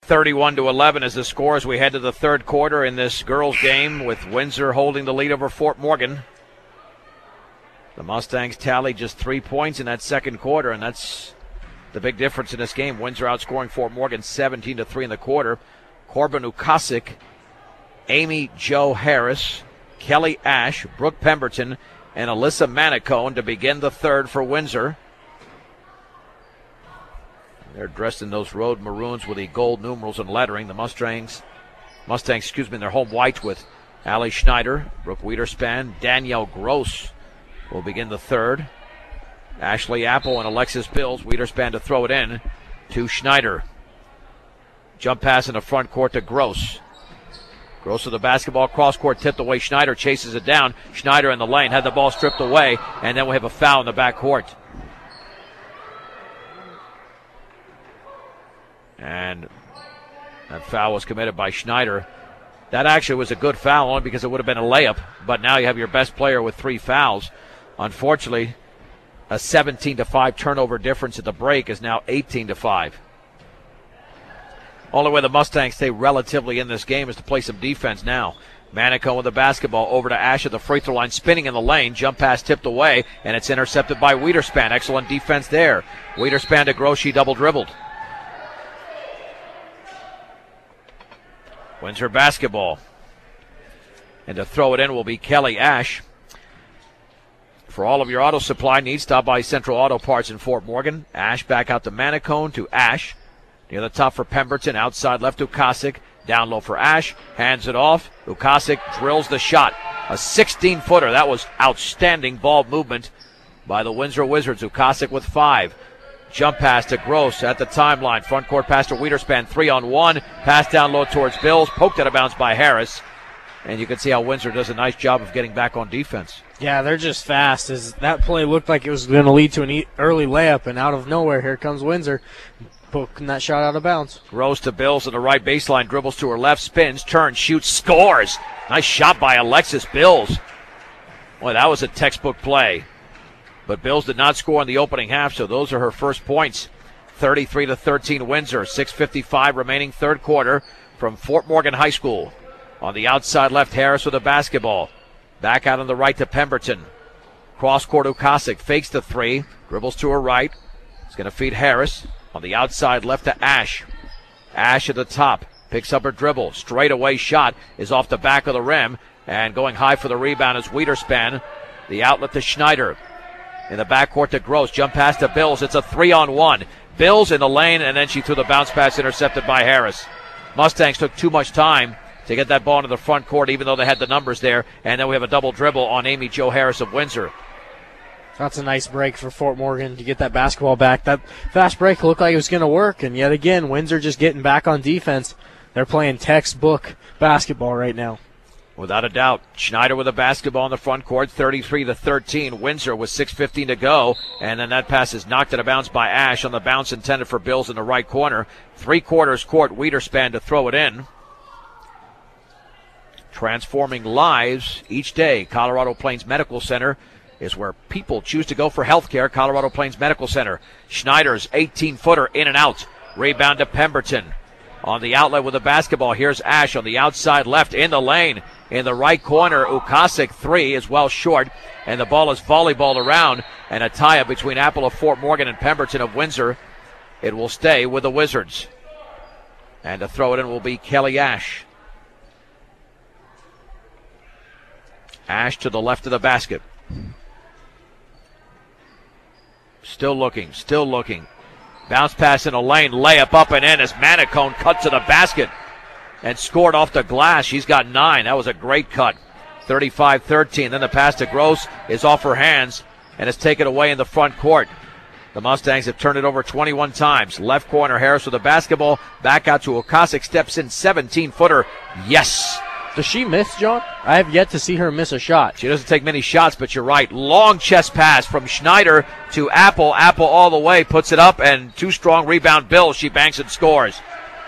31-11 is the score as we head to the third quarter in this girls game, with Windsor holding the lead over Fort Morgan. The Mustangs tallied just 3 points in that second quarter, and that's the big difference in this game. Windsor outscoring Fort Morgan 17-3 in the quarter. Corbin Ukasik, Amy Jo Harris, Kelly Ash, Brooke Pemberton, and Alyssa Manicone to begin the third for Windsor. They're dressed in those road maroons with the gold numerals and lettering. The Mustangs, in their home white with Allie Schneider, Brooke Wiederspan, Danielle Gross will begin the third. Ashley Apple and Alexis Bills. Wiederspan to throw it in to Schneider. Jump pass in the front court to Gross. Gross with the basketball, cross-court tipped away. Schneider chases it down. Schneider in the lane, had the ball stripped away, and then we have a foul in the back court. And that foul was committed by Schneider. That actually was a good foul, only because it would have been a layup, but now you have your best player with 3 fouls. Unfortunately, a 17-5 turnover difference at the break is now 18-5. Only way the Mustangs stay relatively in this game is to play some defense now. Manicone with the basketball over to Ash at the free throw line, spinning in the lane. Jump pass tipped away, and it's intercepted by Wiederspan. Excellent defense there. Wiederspan to Gross, she double dribbled. Windsor basketball. And to throw it in will be Kelly Ash. For all of your auto supply needs, stop by Central Auto Parts in Fort Morgan. Ash back out to Manicone to Ash. Near the top for Pemberton, outside left Ukasik. Down low for Ash, hands it off. Ukasik drills the shot. A 16-footer. That was outstanding ball movement by the Windsor Wizards. Ukasik with 5. Jump pass to Gross at the timeline. Front court pass to Wiederspan. 3-on-1. Pass down low towards Bills. Poked out of bounds by Harris. And you can see how Windsor does a nice job of getting back on defense. Yeah, they're just fast. As that play looked like it was going to lead to an early layup, and out of nowhere, here comes Windsor, poking that shot out of bounds. Gross to Bills at the right baseline. Dribbles to her left. Spins. Turns. Shoots. Scores. Nice shot by Alexis Bills. Boy, that was a textbook play. But Bills did not score in the opening half, so those are her first points. 33-13 Windsor. 6:55 remaining third quarter from Fort Morgan High School. On the outside left, Harris with a basketball. Back out on the right to Pemberton. Cross court Ukasik. Fakes the 3. Dribbles to her right. He's going to feed Harris. On the outside left to Ash. Ash at the top. Picks up her dribble. Straightaway shot is off the back of the rim. And going high for the rebound is Wiederspan. The outlet to Schneider. In the backcourt to Gross. Jump pass to Bills. It's a 3-on-1. Bills in the lane, and then she threw the bounce pass intercepted by Harris. Mustangs took too much time to get that ball into the front court, even though they had the numbers there. And then we have a double dribble on Amy Jo Harris of Windsor. That's a nice break for Fort Morgan to get that basketball back. That fast break looked like it was going to work, and yet again, Windsor just getting back on defense. They're playing textbook basketball right now. Without a doubt. Schneider with a basketball in the front court, 33-13. Windsor with 6:15 to go. And then that pass is knocked out of bounds by Ash on the bounce intended for Bills in the right corner. 3/4 court, Wiederspan to throw it in. Transforming lives each day. Colorado Plains Medical Center is where people choose to go for health care. Colorado Plains Medical Center. Schneider's 18-footer in and out. Rebound to Pemberton. On the outlet with the basketball, here's Ash on the outside left in the lane. In the right corner, Ukasik 3 is well short, and the ball is volleyballed around, and a tie-up between Apple of Fort Morgan and Pemberton of Windsor. It will stay with the Wizards. And to throw it in will be Kelly Ash. Ash to the left of the basket. Still looking. Bounce pass in a lane, layup up and in as Manicone cut to the basket and scored off the glass. She's got 9. That was a great cut. 35-13. Then the pass to Gross is off her hands and is taken away in the front court. The Mustangs have turned it over 21 times. Left corner, Harris with the basketball. Back out to Ukasik, steps in, 17-footer. Yes. Does she miss, John? I have yet to see her miss a shot. She doesn't take many shots, but you're right. Long chest pass from Schneider to Apple. Apple all the way, puts it up, and too strong rebound Bills. She banks and scores.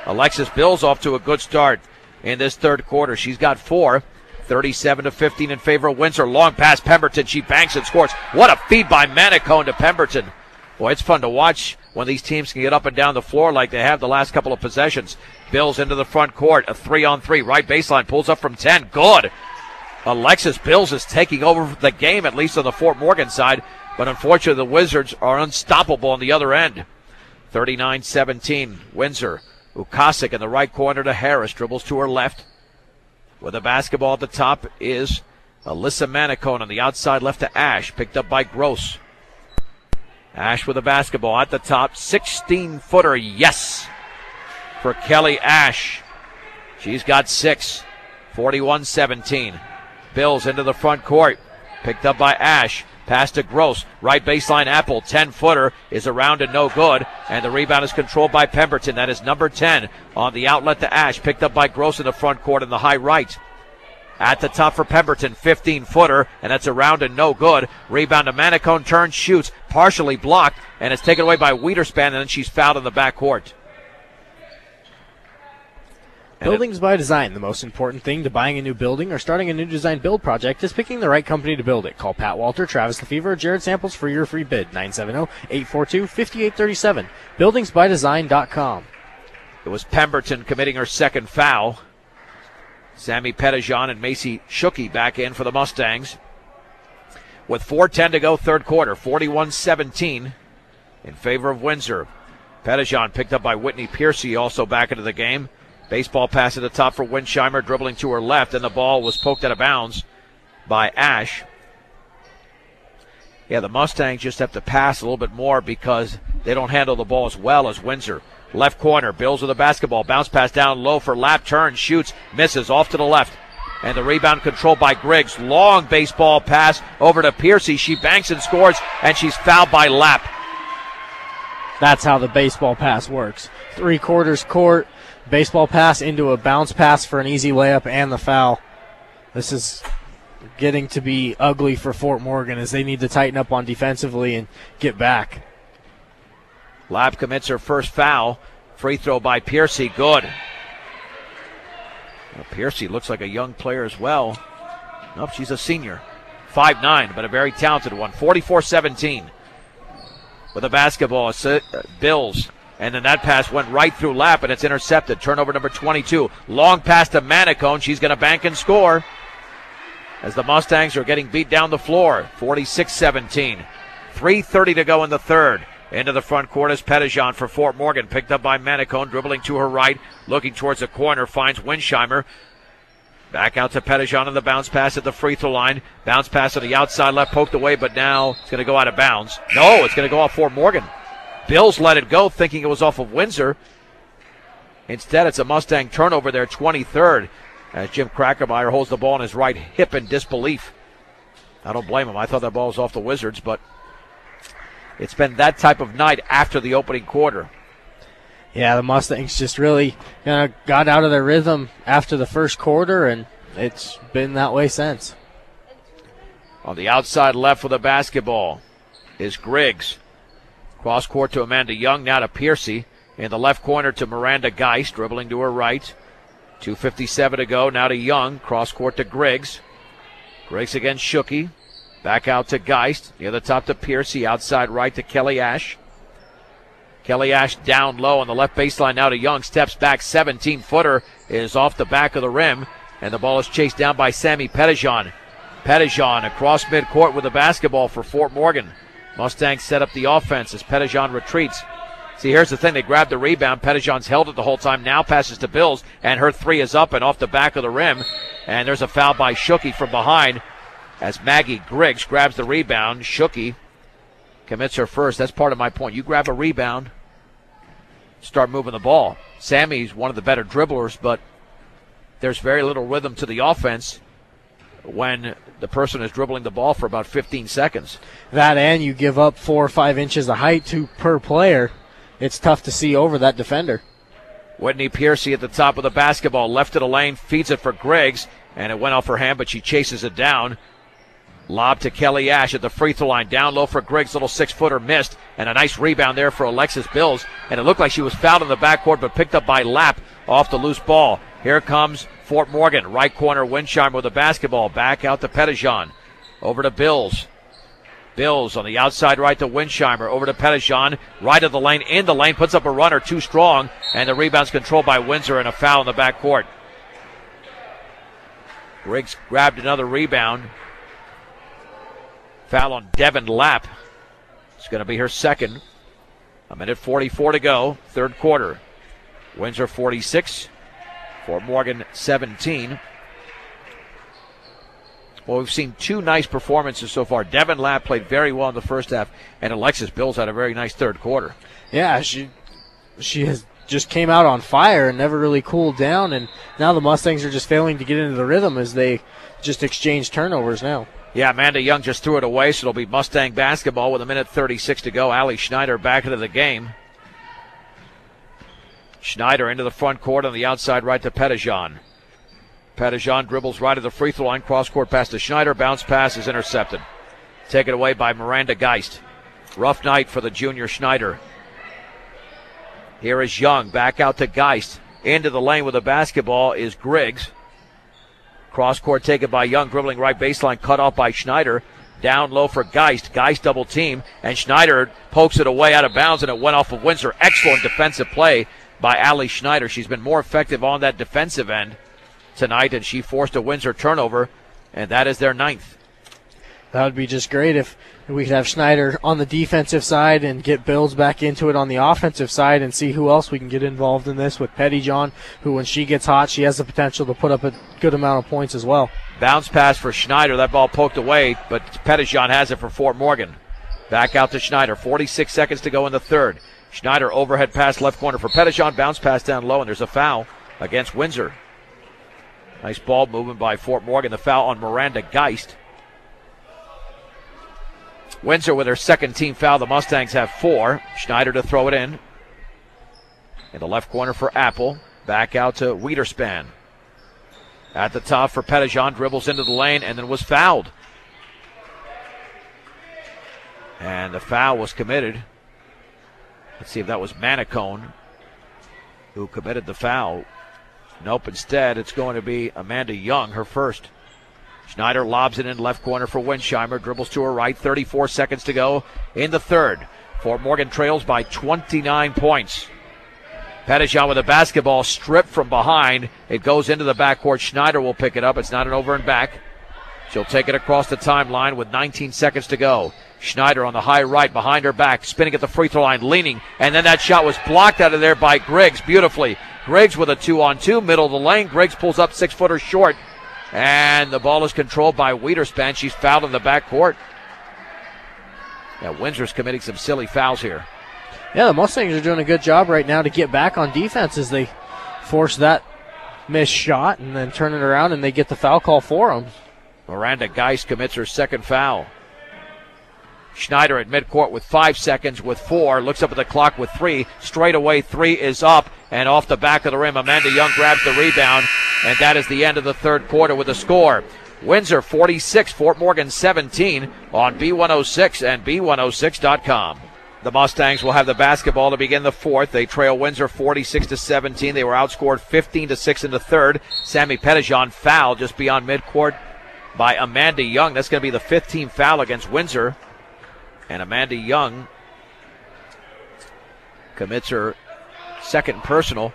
Alexis Bills off to a good start in this third quarter. She's got 4. 37-15 in favor of Windsor. Long pass Pemberton. She banks and scores. What a feed by Manicone to Pemberton. Boy, it's fun to watch when these teams can get up and down the floor like they have the last couple of possessions. Bills into the front court, a 3-on-3, right baseline, pulls up from 10, good. Alexis Bills is taking over the game, at least on the Fort Morgan side, but unfortunately the Wizards are unstoppable on the other end. 39-17, Windsor. Ukasik in the right corner to Harris, dribbles to her left. With the basketball at the top is Alyssa Manicone on the outside left to Ash, picked up by Gross. Ash with the basketball at the top, 16-footer, yes, for Kelly Ash. She's got 6, 41-17. Bills into the front court, picked up by Ash, pass to Gross, right baseline Apple, 10-footer is around and no good, and the rebound is controlled by Pemberton. That is number 10 on the outlet to Ash, picked up by Gross in the front court in the high right. At the top for Pemberton, 15-footer, and that's around and no good. Rebound to Manicone, turns, shoots, partially blocked, and it's taken away by Wiederspan, and then she's fouled in the backcourt. Buildings by design. The most important thing to buying a new building or starting a new design build project is picking the right company to build it. Call Pat Walter, Travis Lefevre, or Jared Samples for your free bid. 970-842-5837. Buildingsbydesign.com. It was Pemberton committing her second foul. Sammy Pettijohn and Macy Shuki back in for the Mustangs. With 4:10 to go, third quarter, 41-17 in favor of Windsor. Pettijohn picked up by Whitney Piercy, also back into the game. Baseball pass at the top for Winsheimer, dribbling to her left, and the ball was poked out of bounds by Ash. Yeah, the Mustangs just have to pass a little bit more because they don't handle the ball as well as Windsor. Left corner, Bills with the basketball, bounce pass down low for Lap, turn, shoots, misses, off to the left. And the rebound controlled by Griggs. Long baseball pass over to Piercy. She banks and scores, and she's fouled by Lap. That's how the baseball pass works. 3/4 court, baseball pass into a bounce pass for an easy layup and the foul. This is getting to be ugly for Fort Morgan as they need to tighten up on defensively and get back. Lab commits her first foul. Free throw by Piercy, good. Well, Piercy looks like a young player as well. Nope, she's a senior. 5'9", but a very talented one. 44-17. With the basketball, Bills. And then that pass went right through Lap, and it's intercepted. Turnover number 22. Long pass to Manicone. She's going to bank and score as the Mustangs are getting beat down the floor. 46-17. 3:30 to go in the third. Into the front court is Pettijohn for Fort Morgan. Picked up by Manicone, dribbling to her right, looking towards the corner, finds Winsheimer. Back out to Pettijohn on the bounce pass at the free throw line. Bounce pass on the outside left, poked away, but now it's going to go out of bounds. No, it's going to go off Fort Morgan. Bills let it go, thinking it was off of Windsor. Instead, it's a Mustang turnover there, 23rd, as Jim Krackermeyer holds the ball on his right hip in disbelief. I don't blame him. I thought that ball was off the Wizards, but it's been that type of night after the opening quarter. Yeah, the Mustangs just really got out of their rhythm after the first quarter, and it's been that way since. On the outside left with the basketball is Griggs. Cross court to Amanda Young, now to Piercy. In the left corner to Miranda Geist, dribbling to her right. 2:57 to go, now to Young. Cross court to Griggs. Griggs against Shuki. Back out to Geist. Near the top to Piercy. Outside right to Kelly Ash. Kelly Ash down low on the left baseline now to Young. Steps back. 17-footer is off the back of the rim. And the ball is chased down by Sammy Pettijohn. Pettijohn across midcourt with the basketball for Fort Morgan. Mustangs set up the offense as Pettijohn retreats. See, here's the thing. They grabbed the rebound. Pettijohn's held it the whole time. Now passes to Bills. And her three is up and off the back of the rim. And there's a foul by Shuki from behind, as Maggie Griggs grabs the rebound. Shuki commits her first. That's part of my point. You grab a rebound, start moving the ball. Sammy's one of the better dribblers, but there's very little rhythm to the offense when the person is dribbling the ball for about 15 seconds. That, and you give up 4 or 5 inches of height per player. It's tough to see over that defender. Whitney Piercy at the top of the basketball. Left of the lane, feeds it for Griggs, and it went off her hand, but she chases it down. Lob to Kelly Ash at the free throw line. Down low for Griggs. Little 6-footer missed. And a nice rebound there for Alexis Bills. And it looked like she was fouled in the backcourt, but picked up by Lap off the loose ball. Here comes Fort Morgan. Right corner, Winsheimer with the basketball. Back out to Pettijohn. Over to Bills. Bills on the outside right to Winsheimer. Over to Pettijohn. Right of the lane, in the lane. Puts up a runner, too strong. And the rebound's controlled by Windsor and a foul in the backcourt. Griggs grabbed another rebound. Foul on Devin Lapp. It's going to be her second. 1:44 to go, third quarter. Windsor 46, Fort Morgan 17. Well, we've seen two nice performances so far. Devin Lapp played very well in the first half, and Alexis Bills had a very nice third quarter. Yeah, she has just came out on fire and never really cooled down, and now the Mustangs are just failing to get into the rhythm as they just exchange turnovers now. Yeah, Amanda Young just threw it away, so it'll be Mustang basketball with 1:36 to go. Allie Schneider back into the game. Schneider into the front court on the outside right to Pettijohn. Pettijohn dribbles right at the free throw line, cross-court pass to Schneider, bounce pass is intercepted. Taken away by Miranda Geist. Rough night for the junior Schneider. Here is Young, back out to Geist. Into the lane with the basketball is Griggs. Cross-court taken by Young, dribbling right baseline, cut off by Schneider. Down low for Geist. Geist double team, and Schneider pokes it away out of bounds, and it went off of Windsor. Excellent defensive play by Allie Schneider. She's been more effective on that defensive end tonight, and she forced a Windsor turnover, and that is their 9th. That would be just great if we could have Schneider on the defensive side and get Bills back into it on the offensive side and see who else we can get involved in this with Pettijohn, who when she gets hot, she has the potential to put up a good amount of points as well. Bounce pass for Schneider. That ball poked away, but Pettijohn has it for Fort Morgan. Back out to Schneider. 46 seconds to go in the third. Schneider overhead pass left corner for Pettijohn. Bounce pass down low, and there's a foul against Windsor. Nice ball movement by Fort Morgan. The foul on Miranda Geist. Windsor with her second team foul. The Mustangs have 4. Schneider to throw it in. In the left corner for Apple. Back out to Wiederspan. At the top for Pettijohn. Dribbles into the lane and then was fouled. And the foul was committed. Let's see if that was Manicone who committed the foul. Nope, instead it's going to be Amanda Young, her first. Schneider lobs it in left corner for Winsheimer. Dribbles to her right. 34 seconds to go in the third. Fort Morgan trails by 29 points. Pettijohn with a basketball stripped from behind. It goes into the backcourt. Schneider will pick it up. It's not an over and back. She'll take it across the timeline with 19 seconds to go. Schneider on the high right, behind her back, spinning at the free throw line, leaning, and then that shot was blocked out of there by Griggs beautifully. Griggs with a 2-on-2, middle of the lane. Griggs pulls up 6-footer short, and the ball is controlled by Wiederspan. She's fouled in the backcourt. Yeah, Windsor's committing some silly fouls here. Yeah, the Mustangs are doing a good job right now to get back on defense as they force that missed shot and then turn it around and they get the foul call for them. Miranda Geist commits her second foul. Schneider at midcourt with 5 seconds with 4. Looks up at the clock with 3. Straight away, 3 is up and off the back of the rim. Amanda Young grabs the rebound, and that is the end of the third quarter with a score. Windsor 46, Fort Morgan 17 on B106 and B106.com. The Mustangs will have the basketball to begin the fourth. They trail Windsor 46-17. They were outscored 15-6 in the third. Sammy Pettijohn fouled just beyond midcourt by Amanda Young. That's going to be the 5th team foul against Windsor. And Amanda Young commits her second personal.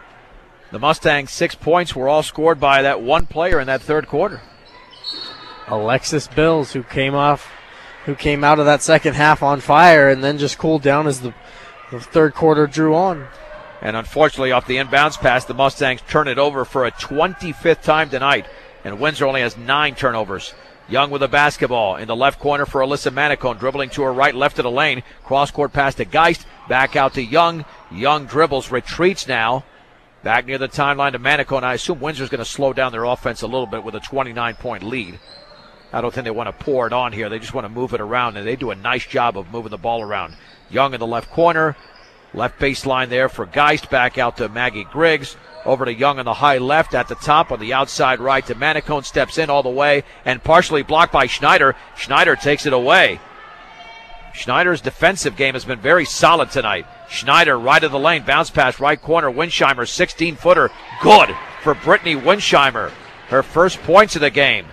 The Mustangs' 6 points were all scored by that one player in that third quarter. Alexis Bills, who came out of that second half on fire and then just cooled down as the third quarter drew on. And unfortunately, off the inbounds pass, the Mustangs turn it over for a 25th time tonight. And Windsor only has 9 turnovers. Young with the basketball in the left corner for Alyssa Manicone, dribbling to her right, left of the lane. Cross-court pass to Geist, back out to Young. Young dribbles, retreats now. Back near the timeline to Manicone. I assume Windsor's going to slow down their offense a little bit with a 29-point lead. I don't think they want to pour it on here. They just want to move it around, and they do a nice job of moving the ball around. Young in the left corner. Left baseline there for Geist. Back out to Maggie Griggs. Over to Young on the high left at the top. On the outside right to Manicone. Steps in all the way and partially blocked by Schneider. Schneider takes it away. Schneider's defensive game has been very solid tonight. Schneider right of the lane. Bounce pass right corner. Winsheimer 16-footer. Good for Brittany Winsheimer. Her first points of the game.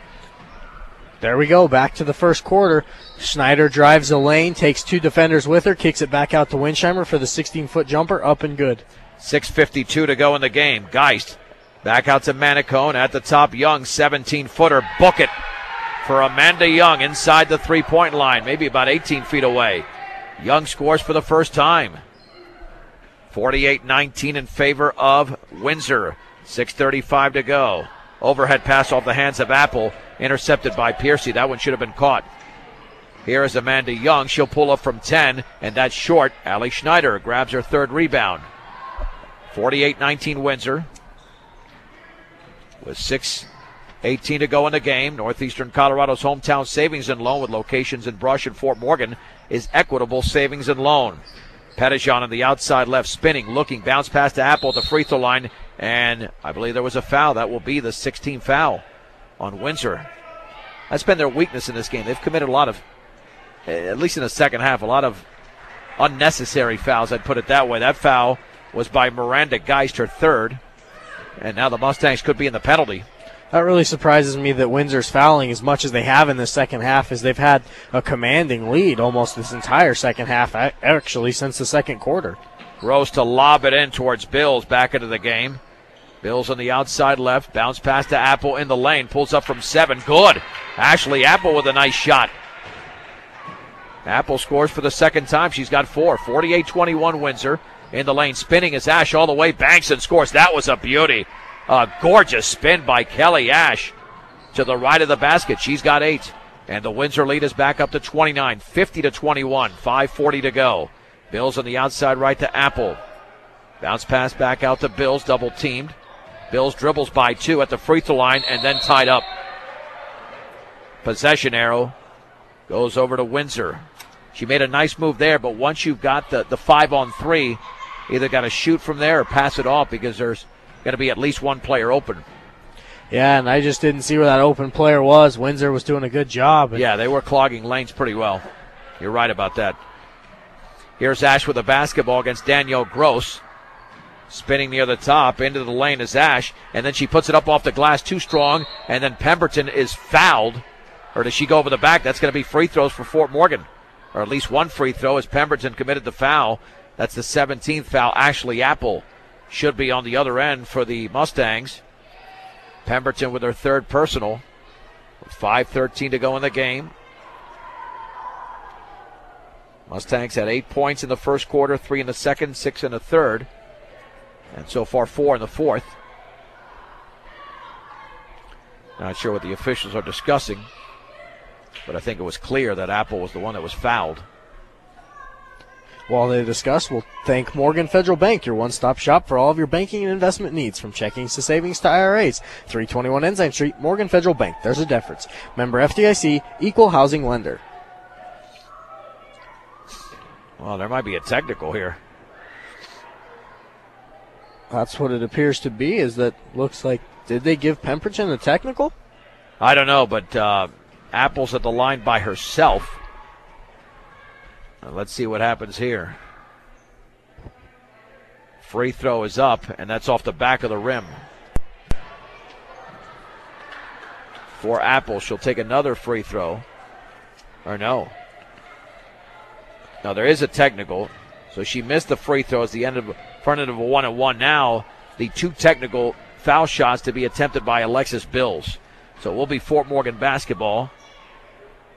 There we go, back to the first quarter. Schneider drives the lane, takes 2 defenders with her, kicks it back out to Winsheimer for the 16-foot jumper, up and good. 6:52 to go in the game. Geist back out to Manicone at the top. Young, 17-footer, book it for Amanda Young inside the three-point line, maybe about 18 feet away. Young scores for the first time. 48-19 in favor of Windsor. 6:35 to go. Overhead pass off the hands of Apple, intercepted by Piercy. That one should have been caught. Here is Amanda Young. She'll pull up from 10, and that's short. Allie Schneider grabs her third rebound. 48-19 Windsor. With 6:18 to go in the game, Northeastern Colorado's hometown savings and loan with locations in Brush and Fort Morgan is Equitable Savings and Loan. Pettijohn on the outside left, spinning, looking, bounce pass to Apple at the free throw line, and I believe there was a foul. That will be the 16th foul on Windsor. That's been their weakness in this game. They've committed a lot of, at least in the second half, a lot of unnecessary fouls, I'd put it that way. That foul was by Miranda Geist, her third, and now the Mustangs could be in the penalty. That really surprises me that Windsor's fouling as much as they have in the second half, as they've had a commanding lead almost this entire second half, actually since the second quarter. Gross to lob it in towards Bills, back into the game. Bills on the outside left, bounce pass to Apple in the lane, pulls up from 7, good. Ashley Apple with a nice shot. Apple scores for the second time, she's got 4. 48-21 Windsor. In the lane, spinning is Ash all the way, banks and scores. That was a beauty. A gorgeous spin by Kelly Ash to the right of the basket. She's got 8. And the Windsor lead is back up to 29, 50-21, 5:40 to go. Bills on the outside right to Apple. Bounce pass back out to Bills, double teamed. Bills dribbles by 2 at the free throw line and then tied up. Possession arrow goes over to Windsor. She made a nice move there, but once you've got the 5-on-3, either got to shoot from there or pass it off, because there's going to be at least one player open. Yeah, and I just didn't see where that open player was. Windsor was doing a good job. Yeah, they were clogging lanes pretty well. You're right about that. Here's Ash with a basketball against Danielle Gross. Spinning near the top, into the lane is Ash, and then she puts it up off the glass too strong, and then Pemberton is fouled. Or does she go over the back? That's going to be free throws for Fort Morgan. Or at least one free throw as Pemberton committed the foul. That's the 17th foul. Ashley Apple should be on the other end for the Mustangs. Pemberton with her third personal. With 5:13 to go in the game. Mustangs had 8 points in the first quarter, 3 in the second, 6 in the third. And so far 4 in the fourth. Not sure what the officials are discussing, but I think it was clear that Apple was the one that was fouled. While they discuss, we'll thank Morgan Federal Bank, your one-stop shop for all of your banking and investment needs, from checkings to savings to IRAs. 321 Ensign Street, Morgan Federal Bank. There's a difference. Member FDIC, equal housing lender. Well, there might be a technical here. That's what it appears to be, is that looks like, did they give Pemberton a technical? I don't know, but Apple's at the line by herself. Let's see what happens here. Free throw is up, and that's off the back of the rim. For Apple, she'll take another free throw. Or no. No, there is a technical. So she missed the free throw as the end of front end of a 1-and-1. Now the 2 technical foul shots to be attempted by Alexis Bills. So it will be Fort Morgan basketball.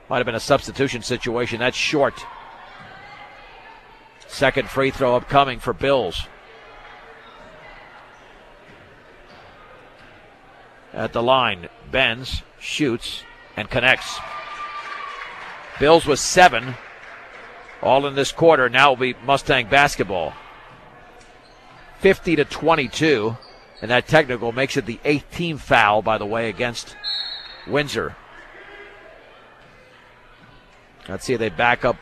Might have been a substitution situation. That's short. Second free throw upcoming for Bills. At the line, bends, shoots, and connects. Bills with 7. All in this quarter. Now will be Mustang basketball. 50-22. And that technical makes it the 8th team foul, by the way, against Windsor. Let's see if they back up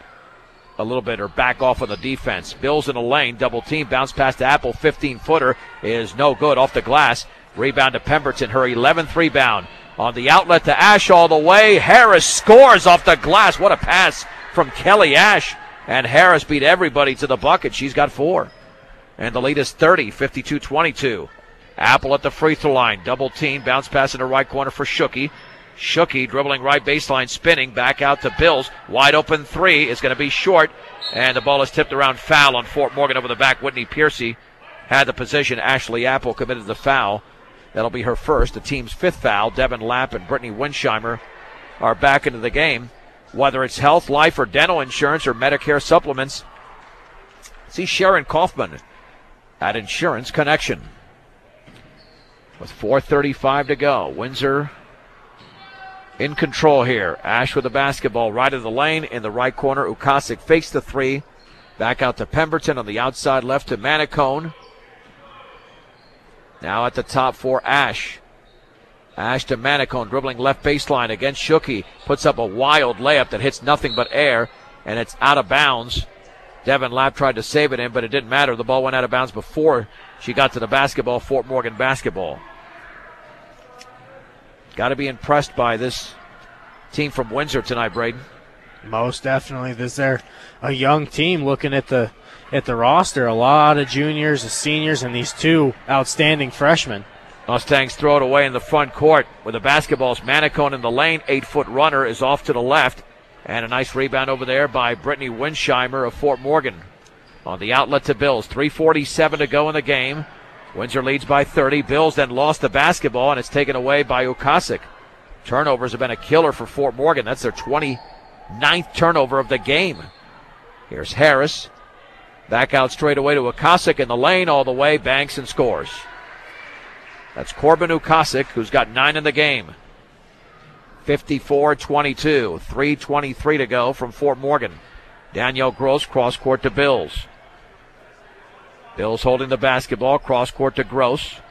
a little bit or back off on the defense. Bills in the lane, double team, bounce pass to Apple, 15-footer is no good, off the glass. Rebound to Pemberton, her 11th rebound. On the outlet to Ash all the way. Harris scores off the glass. What a pass from Kelly Ash. And Harris beat everybody to the bucket. She's got 4. And the lead is 30, 52-22. Apple at the free throw line. Double team, bounce pass in the right corner for Shookie. Shooky dribbling right baseline, spinning back out to Bills. Wide open three is going to be short, and the ball is tipped around. Foul on Fort Morgan over the back. Whitney Piercy had the position. Ashley Apple committed the foul. That'll be her first, the team's fifth foul. Devin Lapp and Brittany Winsheimer are back into the game. Whether it's health, life, or dental insurance or Medicare supplements, see Sharon Kaufman at Insurance Connection. With 4:35 to go, Windsor in control here. Ash with the basketball right of the lane in the right corner. Ukasik fakes the three. Back out to Pemberton on the outside left to Manicone. Now at the top for Ash. Ash to Manicone, dribbling left baseline against Shooky. Puts up a wild layup that hits nothing but air, and it's out of bounds. Devin Lapp tried to save it in, but it didn't matter. The ball went out of bounds before she got to the basketball. Fort Morgan basketball. Got to be impressed by this team from Windsor tonight, Braden. Most definitely. This is a young team looking at the roster. A lot of juniors and seniors and these two outstanding freshmen. Mustangs throw it away in the front court with the basketball's Manicone in the lane. 8-foot runner is off to the left. And a nice rebound over there by Brittany Winsheimer of Fort Morgan. On the outlet to Bills. 3:47 to go in the game. Windsor leads by 30. Bills then lost the basketball, and it's taken away by Ukasik. Turnovers have been a killer for Fort Morgan. That's their 29th turnover of the game. Here's Harris. Back out straight away to Ukasik in the lane all the way. Banks and scores. That's Corbin Ukasik, who's got 9 in the game. 54-22. 3:23 to go from Fort Morgan. Danielle Gross cross court to Bills. Bills holding the basketball, cross court to Gross.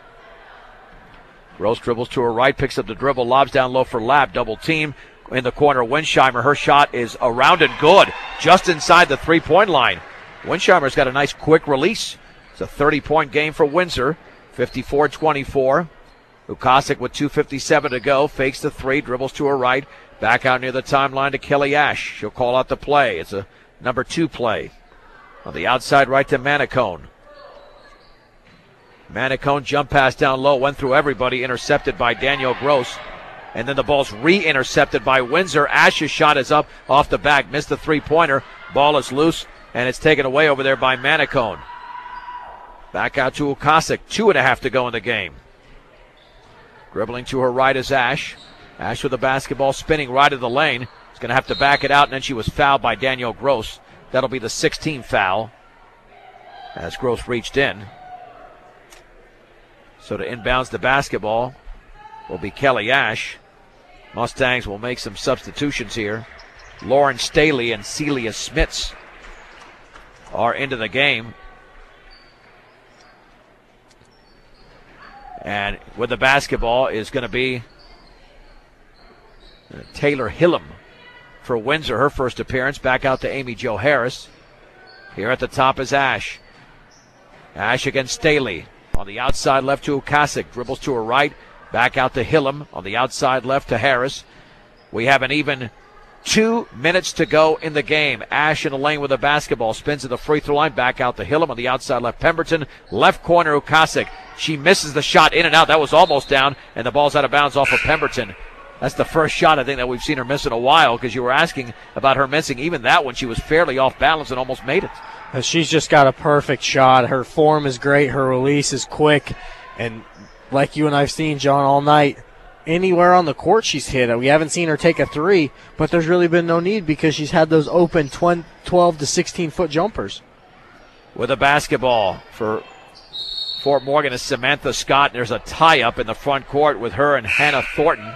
Gross dribbles to her right, picks up the dribble, lobs down low for Lapp, double team in the corner. Winsheimer, her shot is around and good, just inside the three-point line. Winsheimer's got a nice quick release. It's a 30-point game for Windsor, 54-24. Ukasik with 2:57 to go, fakes the three, dribbles to her right, back out near the timeline to Kelly Ash. She'll call out the play. It's a number 2 play. On the outside right to Manicone. Manicone jump pass down low, went through everybody, intercepted by Danielle Gross. And then the ball's re-intercepted by Windsor. Ash's shot is up off the back, missed the three-pointer. Ball is loose, and it's taken away over there by Manicone. Back out to Ukasik, 2.5 to go in the game. Dribbling to her right is Ash. Ash with the basketball, spinning right of the lane. He's going to have to back it out, and then she was fouled by Danielle Gross. That'll be the 16th foul as Gross reached in. So to inbounds the basketball will be Kelly Ash. Mustangs will make some substitutions here. Lauren Staley and Celia Smits are into the game. And with the basketball is going to be Taylor Hillam for Windsor, her first appearance. Back out to Amy Jo Harris. Here at the top is Ash. Ash against Staley. On the outside left to Ukasik. Dribbles to her right. Back out to Hillam. On the outside left to Harris. We have an even 2 minutes to go in the game. Ash in the lane with the basketball. Spins to the free throw line. Back out to Hillam. On the outside left Pemberton. Left corner Ukasik. She misses the shot in and out. That was almost down. And the ball's out of bounds off of Pemberton. That's the first shot I think that we've seen her miss in a while, because you were asking about her missing. Even that one, she was fairly off balance and almost made it. She's just got a perfect shot. Her form is great. Her release is quick. And like you and I've seen, John, all night, anywhere on the court she's hit it. We haven't seen her take a three, but there's really been no need because she's had those open 12 to 16-foot jumpers. With a basketball for Fort Morgan is Samantha Scott. There's a tie-up in the front court with her and Hannah Thornton.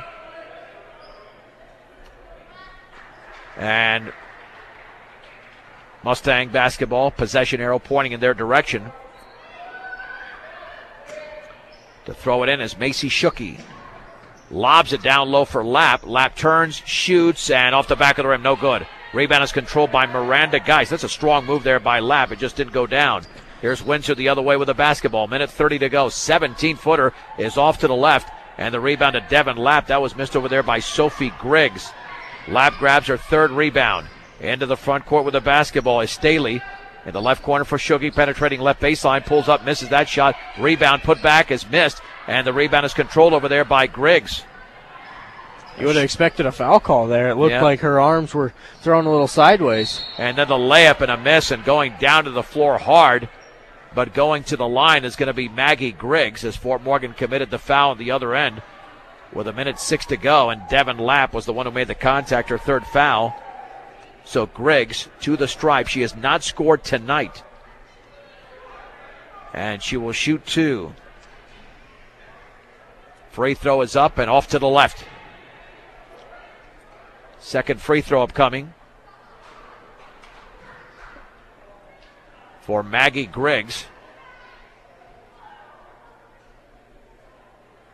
And Mustang basketball, possession arrow pointing in their direction. To throw it in is Macy Shooky. Lobs it down low for Lapp. Lapp turns, shoots, and off the back of the rim, no good. Rebound is controlled by Miranda Geis. That's a strong move there by Lapp. It just didn't go down. Here's Windsor the other way with the basketball. Minute 30 to go. 17-footer is off to the left. And the rebound to Devin Lapp. That was missed over there by Sophie Griggs. Lapp grabs her third rebound. Into the front court with the basketball is Staley. In the left corner for Shooky, penetrating left baseline. Pulls up, misses that shot. Rebound put back is missed. And the rebound is controlled over there by Griggs. You would have expected a foul call there. It looked like her arms were thrown a little sideways. And then the layup and a miss, and going down to the floor hard, but going to the line is going to be Maggie Griggs, as Fort Morgan committed the foul on the other end with 1:06 to go, and Devin Lapp was the one who made the contact, her third foul. So Griggs to the stripe. She has not scored tonight, and she will shoot 2. Free throw is up and off to the left. Second free throw upcoming for Maggie Griggs.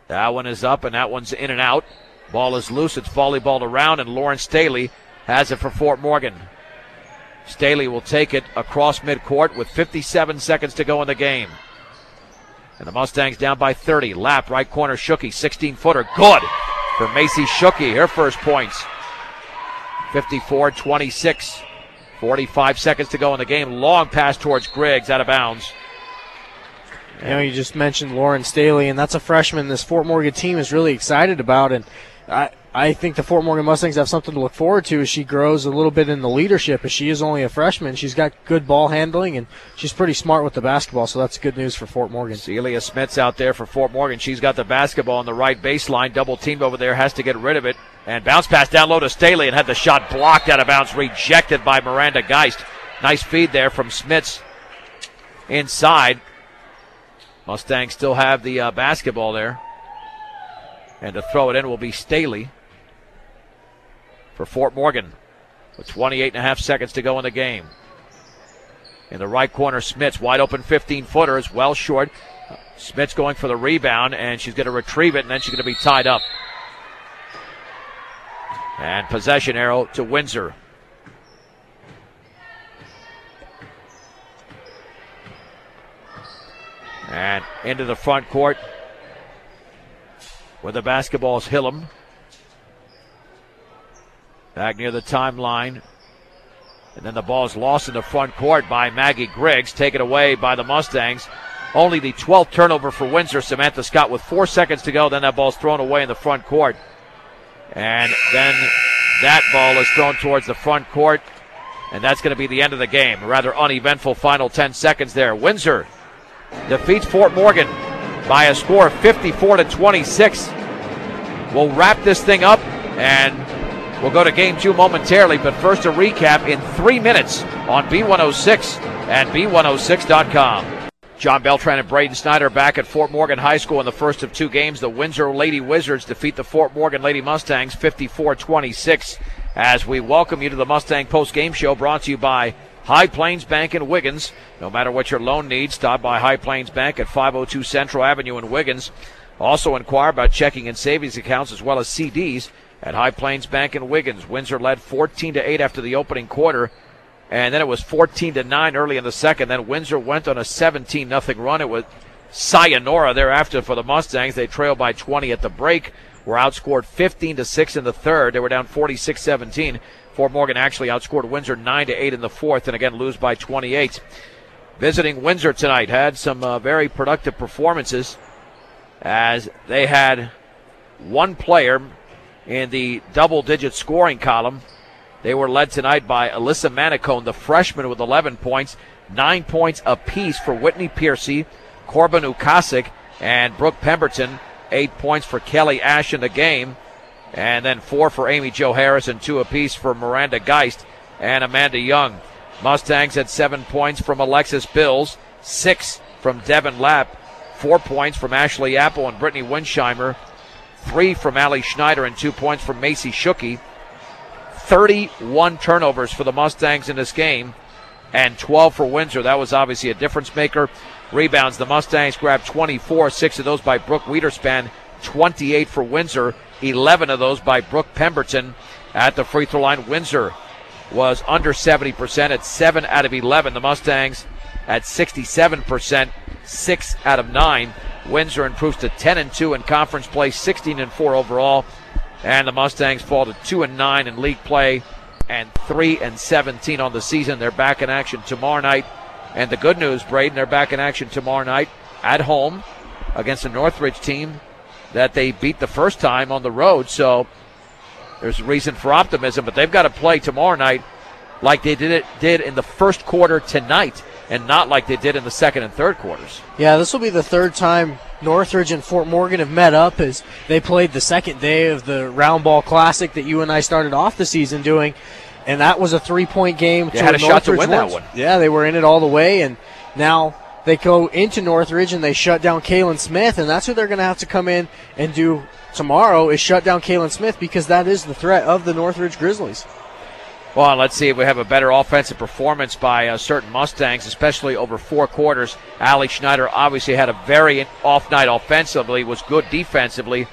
That one is up, and that one's in and out. Ball is loose. It's volleyballed around, and Lauren Staley has it for Fort Morgan. Staley will take it across midcourt with 57 seconds to go in the game. And the Mustangs down by 30. Lapp, right corner, Shookie, 16-footer. Good for Macy Shookie, her first points. 54-26. 45 seconds to go in the game. Long pass towards Griggs, out of bounds. You know, you just mentioned Lauren Staley, and that's a freshman this Fort Morgan team is really excited about. And I think the Fort Morgan Mustangs have something to look forward to as she grows a little bit in the leadership. As she is only a freshman, she's got good ball handling, and she's pretty smart with the basketball, so that's good news for Fort Morgan. Celia Smith's out there for Fort Morgan. She's got the basketball on the right baseline. Double teamed over there, has to get rid of it. And bounce pass down low to Staley, and had the shot blocked out of bounds, rejected by Miranda Geist. Nice feed there from Smiths inside. Mustangs still have the basketball there. And to throw it in will be Staley for Fort Morgan with 28.5 seconds to go in the game. In the right corner, Smiths, wide open 15-footer, is well short. Smiths going for the rebound, and she's going to retrieve it, and then she's going to be tied up. And possession arrow to Windsor. And into the front court with the basketball is Hillam. Back near the timeline. And then the ball is lost in the front court by Maggie Griggs. Taken away by the Mustangs. Only the 12th turnover for Windsor. Samantha Scott with 4 seconds to go. Then that ball's thrown away in the front court. And then that ball is thrown towards the front court. And that's going to be the end of the game. A rather uneventful final 10 seconds there. Windsor defeats Fort Morgan by a score of 54-26. We'll wrap this thing up, and we'll go to game 2 momentarily, but first a recap in 3 minutes on B106 and B106.com. John Beltran and Braden Snyder back at Fort Morgan High School in the first of 2 games. The Windsor Lady Wizards defeat the Fort Morgan Lady Mustangs 54-26. As we welcome you to the Mustang Post-Game Show, brought to you by High Plains Bank in Wiggins. No matter what your loan needs, stop by High Plains Bank at 502 Central Avenue in Wiggins. Also inquire about checking and savings accounts as well as CDs at High Plains Bank in Wiggins. Windsor led 14-8 after the opening quarter, and then it was 14-9 early in the second. Then Windsor went on a 17-0 run. It was sayonara thereafter for the Mustangs. They trailed by 20 at the break, were outscored 15-6 in the third. They were down 46-17. Fort Morgan actually outscored Windsor 9-8 in the fourth, and again lose by 28. Visiting Windsor tonight had some very productive performances, as they had one player in the double-digit scoring column. They were led tonight by Alyssa Manicone, the freshman, with 11 points, 9 points apiece for Whitney Piercy, Corbin Ukasik, and Brooke Pemberton. 8 points for Kelly Ash in the game. And then 4 for Amy Jo Harris and 2 apiece for Miranda Geist and Amanda Young. Mustangs had 7 points from Alexis Bills, 6 from Devin Lapp, 4 points from Ashley Apple and Brittany Winsheimer, 3 from Allie Schneider, and 2 points from Macy Shookie. 31 turnovers for the Mustangs in this game, and 12 for Windsor. That was obviously a difference maker. Rebounds, the Mustangs grabbed 24, 6 of those by Brooke Wiederspan, 28 for Windsor, 11 of those by Brooke Pemberton. At the free throw line, Windsor was under 70% at 7 out of 11. The Mustangs at 67%, 6 out of 9. Windsor improves to 10-2 in conference play, 16-4 overall. And the Mustangs fall to 2-9 in league play and 3-17 on the season. They're back in action tomorrow night. And the good news, Braden, they're back in action tomorrow night at home against the Northridge team that they beat the first time on the road. So there's reason for optimism, but they've got to play tomorrow night like they did in the first quarter tonight, and not like they did in the second and third quarters. Yeah, this will be the third time Northridge and Fort Morgan have met up, as they played the second day of the Round Ball Classic that you and I started off the season doing, and that was a 3-point game. They had a shot to win that one. Yeah, they were in it all the way, and now they go into Northridge and they shut down Kalen Smith, and that's who they're going to have to come in and do tomorrow, is shut down Kalen Smith, because that is the threat of the Northridge Grizzlies. Well, let's see if we have a better offensive performance by certain Mustangs, especially over 4 quarters. Allie Schneider obviously had a very off night offensively, was good defensively.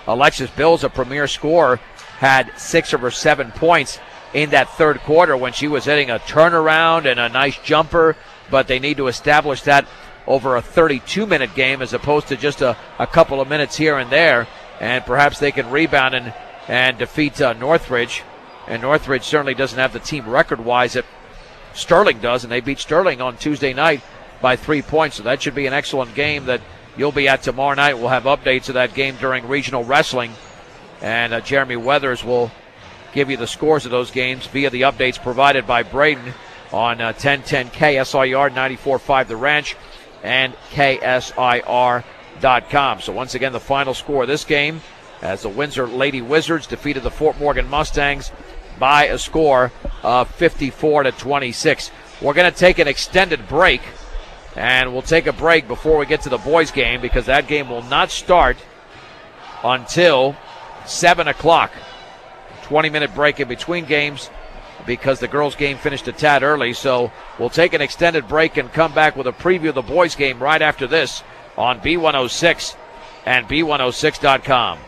Alexis Bills, a premier scorer, had 6 of her 7 points in that third quarter when she was hitting a turnaround and a nice jumper, but they need to establish that over a 32-minute game as opposed to just a couple of minutes here and there, and perhaps they can rebound and defeat Northridge. And Northridge certainly doesn't have the team record-wise that Sterling does, and they beat Sterling on Tuesday night by 3 points. So that should be an excellent game that you'll be at tomorrow night. We'll have updates of that game during regional wrestling, and Jeremy Weathers will give you the scores of those games via the updates provided by Braden on 1010 KSIR 94.5 The Ranch and KSIR.com. So once again, the final score of this game, as the Windsor Lady Wizards defeated the Fort Morgan Mustangs by a score of 54-26. We're going to take an extended break, and we'll take a break before we get to the boys' game, because that game will not start until 7 o'clock. 20-minute break in between games because the girls' game finished a tad early. So we'll take an extended break and come back with a preview of the boys' game right after this on B106 and B106.com.